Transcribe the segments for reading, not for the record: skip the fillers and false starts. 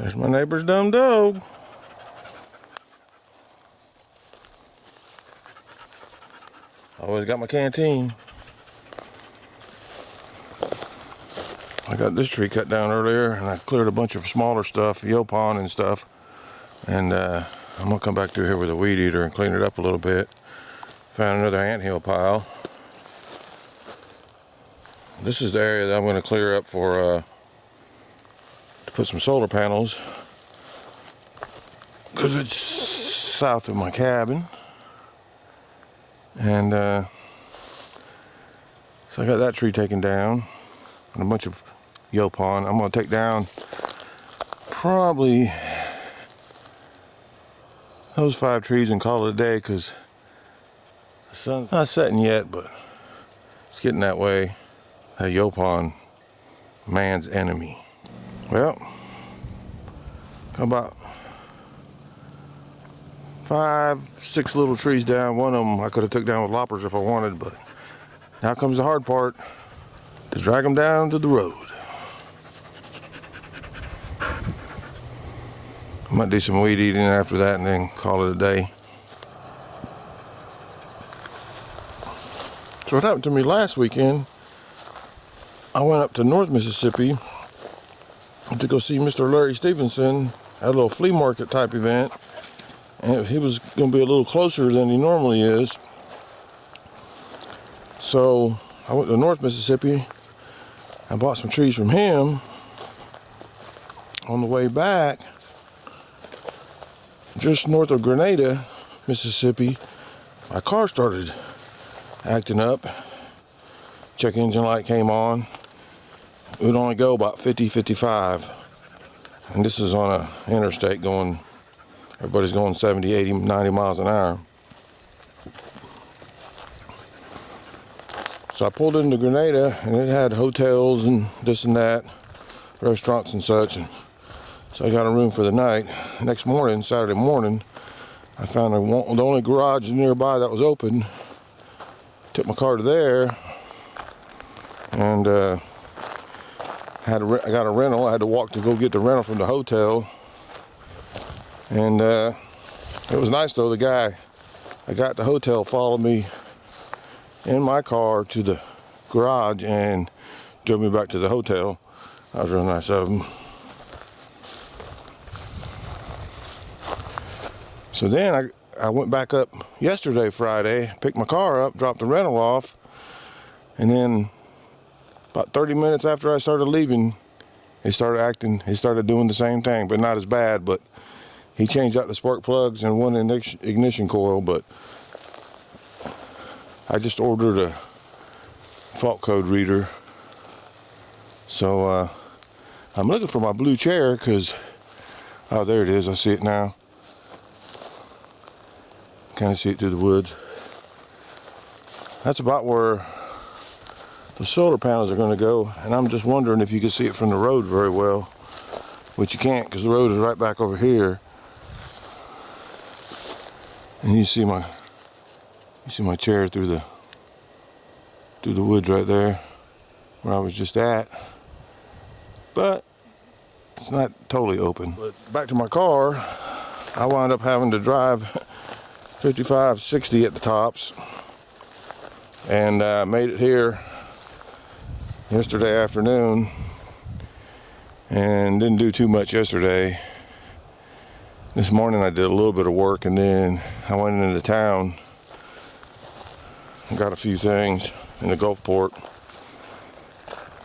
There's my neighbor's dumb dog. Always got my canteen. I got this tree cut down earlier, and I cleared a bunch of smaller stuff, yopon and stuff. And I'm gonna come back through here with a weed eater and clean it up a little bit. Found another anthill pile. This is the area that I'm gonna clear up for to put some solar panels, because it's south of my cabin. And so I got that tree taken down and a bunch of yopon. I'm going to take down probably those 5 trees and call it a day, because the sun's not setting yet, but it's getting that way. A yopon, man's enemy. Well, about 5, 6 little trees down. One of them I could have took down with loppers if I wanted, but now comes the hard part, to drag them down to the road. I might do some weed eating after that and then call it a day. So what happened to me last weekend, I went up to North Mississippi to go see Mr. Larry Stevenson at a little flea market type event. And he was going to be a little closer than he normally is. So I went to North Mississippi. I bought some trees from him. On the way back, just north of Grenada, Mississippi, my car started acting up. Check engine light came on. It would only go about 50, 55. And this is on an interstate going, everybody's going 70, 80, 90 miles an hour. So I pulled into Grenada, and it had hotels and this and that, restaurants and such. And so I got a room for the night. Next morning, Saturday morning, I found the only garage nearby that was open. Took my car to there, and I got a rental. I had to walk to go get the rental from the hotel. And it was nice though. The guy I got at the hotel followed me in my car to the garage and drove me back to the hotel. That was real nice of him. So then I went back up yesterday, Friday, picked my car up, dropped the rental off, and then about 30 minutes after I started leaving, he started doing the same thing, but not as bad. But he changed out the spark plugs and one ignition coil. But I just ordered a fault code reader. So I'm looking for my blue chair, because, oh, there it is. I see it now. Kind of see it through the woods. That's about where the solar panels are going to go, and I'm just wondering if you can see it from the road very well, which you can't, because the road is right back over here. And you see my chair through the woods right there, where I was just at. But it's not totally open. But back to my car, I wound up having to drive 55, 60 at the tops, and made it here yesterday afternoon, and didn't do too much yesterday. This morning I did a little bit of work, and then I went into town and got a few things in the Gulfport.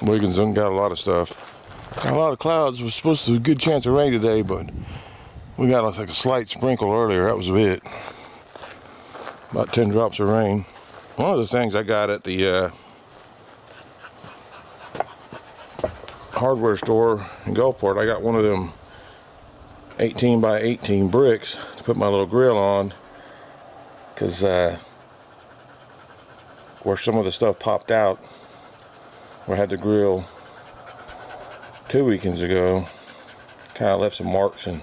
Wiggins got a lot of stuff. Got a lot of clouds. It was supposed to be a good chance of rain today, but we got like a slight sprinkle earlier. That was it. About 10 drops of rain. One of the things I got at the hardware store in Gulfport, I got one of them 18 by 18 bricks to put my little grill on, because where some of the stuff popped out, where I had the grill 2 weekends ago, kind of left some marks and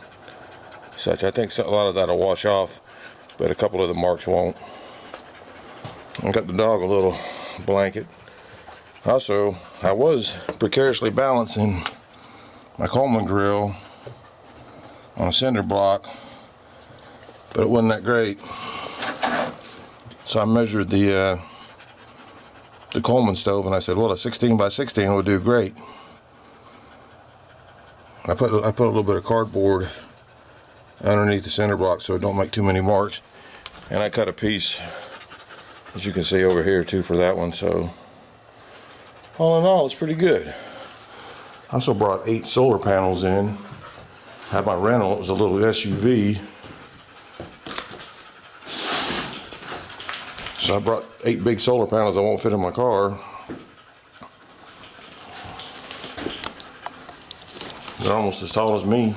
such. I think a lot of that will wash off, but a couple of the marks won't. I got the dog a little blanket. Also, I was precariously balancing my Coleman grill on a cinder block, but it wasn't that great. So I measured the Coleman stove, and I said, well, a 16 by 16 would do great. I put a little bit of cardboard underneath the cinder block so it don't make too many marks, and I cut a piece, as you can see over here too, for that one. So all in all, it's pretty good. I also brought 8 solar panels in. Had my rental, it was a little SUV. So I brought 8 big solar panels that won't fit in my car. They're almost as tall as me.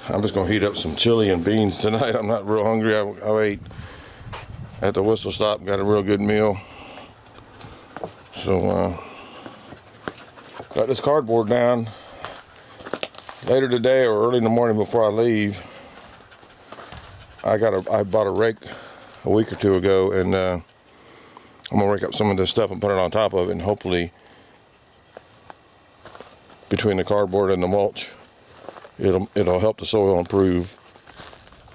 I'm just gonna heat up some chili and beans tonight. I'm not real hungry. I ate at the Whistle Stop, got a real good meal. So got this cardboard down. Later today or early in the morning before I leave, I bought a rake a week or two ago, and I'm gonna rake up some of this stuff and put it on top of it, and hopefully between the cardboard and the mulch, it'll help the soil improve.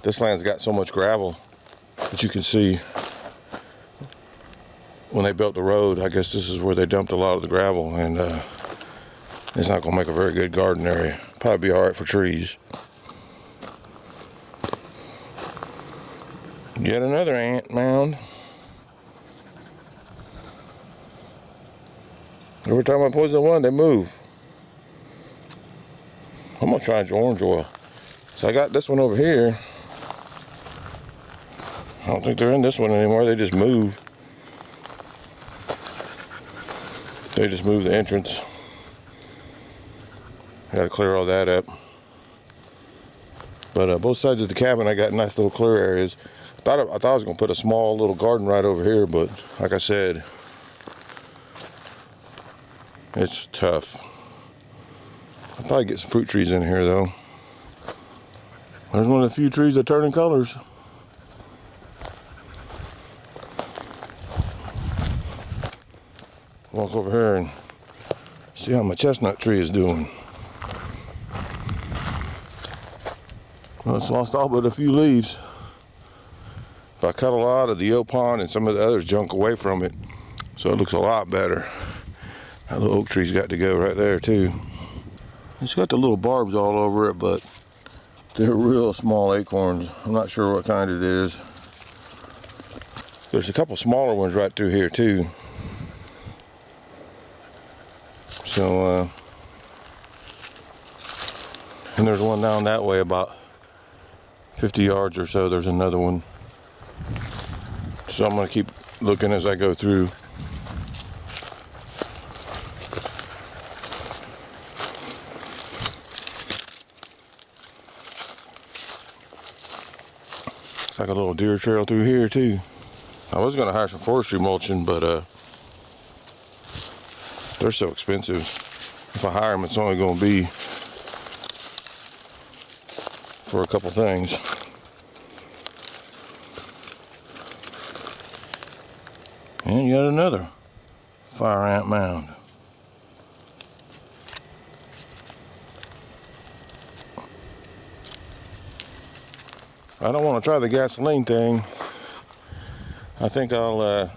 This land's got so much gravel, but you can see when they built the road, I guess this is where they dumped a lot of the gravel, and it's not gonna make a very good garden area. Probably be all right for trees. Yet another ant mound. Every time I poison one, they move. I'm gonna try orange oil. So I got this one over here. I don't think they're in this one anymore. They just move. They just move the entrance. I gotta clear all that up. But both sides of the cabin, I got nice little clear areas. I thought I was gonna put a small little garden right over here, but like I said, it's tough. I'll probably get some fruit trees in here though. There's one of the few trees that turn in colors. Walk over here and see how my chestnut tree is doing. Well, it's lost all but a few leaves. But I cut a lot of the opon and some of the other junk away from it, so it looks a lot better. That little oak tree's got to go right there too. It's got the little barbs all over it, but they're real small acorns. I'm not sure what kind it is. There's a couple smaller ones right through here too. So, and there's one down that way about 50 yards or so. There's another one. So I'm gonna keep looking as I go through. It's like a little deer trail through here too. I was gonna hire some forestry mulching, but they're so expensive. If I hire them, it's only gonna be for a couple things. And yet another fire ant mound. I don't want to try the gasoline thing. I think I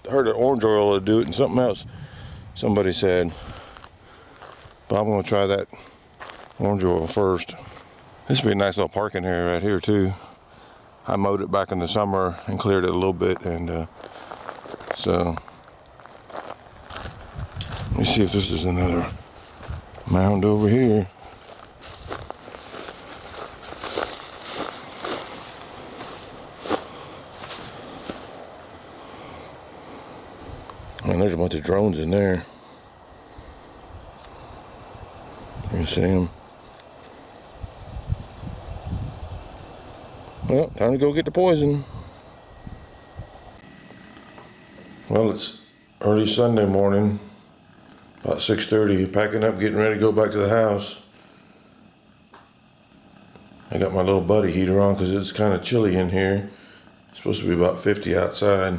heard that orange oil would do it and something else somebody said. But I'm going to try that orange oil first. This would be a nice little parking area right here too. I mowed it back in the summer and cleared it a little bit, and so let me see if this is another mound over here. Man, there's a bunch of drones in there. You can see them. Well, time to go get the poison. Well, it's early Sunday morning, about 6:30, packing up, getting ready to go back to the house. I got my little buddy heater on because it's kind of chilly in here. It's supposed to be about 50 outside.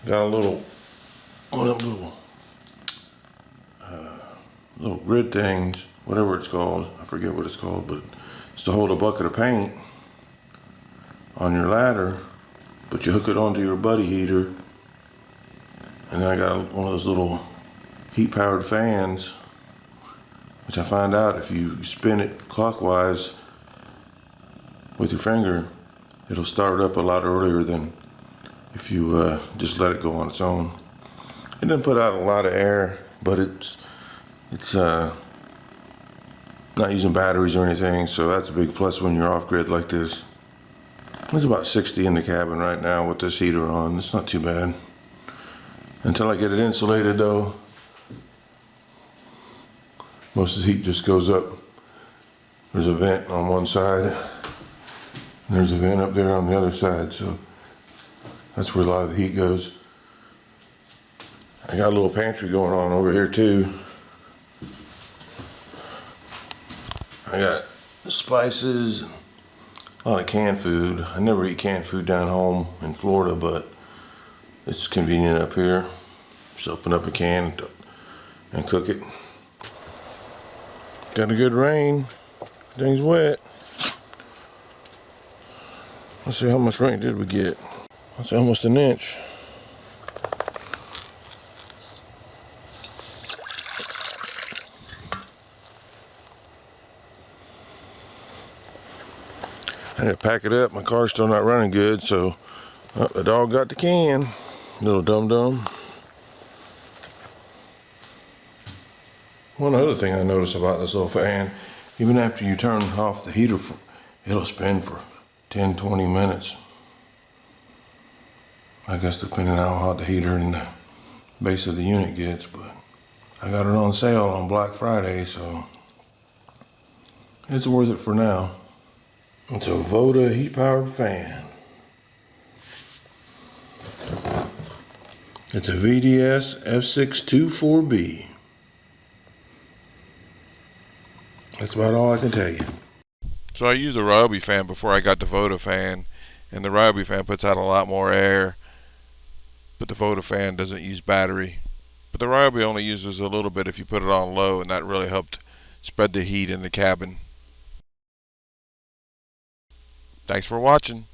Got a little, one of them little little grid things, whatever it's called. I forget what it's called, but it's to hold a bucket of paint on your ladder, but you hook it onto your buddy heater. And then I got one of those little heat-powered fans, which I find out if you spin it clockwise with your finger, it'll start up a lot earlier than if you just let it go on its own. It doesn't put out a lot of air, but it's not using batteries or anything, so that's a big plus when you're off-grid like this. It's about 60 in the cabin right now with this heater on. It's not too bad. Until I get it insulated though, most of the heat just goes up. There's a vent on one side, and there's a vent up there on the other side, so that's where a lot of the heat goes. I got a little pantry going on over here too. I got spices, a lot of canned food. I never eat canned food down home in Florida, but it's convenient up here. Just open up a can and cook it. Got a good rain. Things wet. Let's see how much rain did we get. That's almost an inch. I had to pack it up. My car's still not running good, so the dog got the can. Little dum-dum. One other thing I noticed about this little fan, even after you turn off the heater, it'll spin for 10-20 minutes. I guess depending on how hot the heater and the base of the unit gets, but I got it on sale on Black Friday, so it's worth it for now. It's a Voda heat-powered fan. It's a VDS F624B. That's about all I can tell you. So I used a Ryobi fan before I got the Voda fan, and the Ryobi fan puts out a lot more air, but the Voda fan doesn't use battery. But the Ryobi only uses a little bit if you put it on low, and that really helped spread the heat in the cabin. Thanks for watching.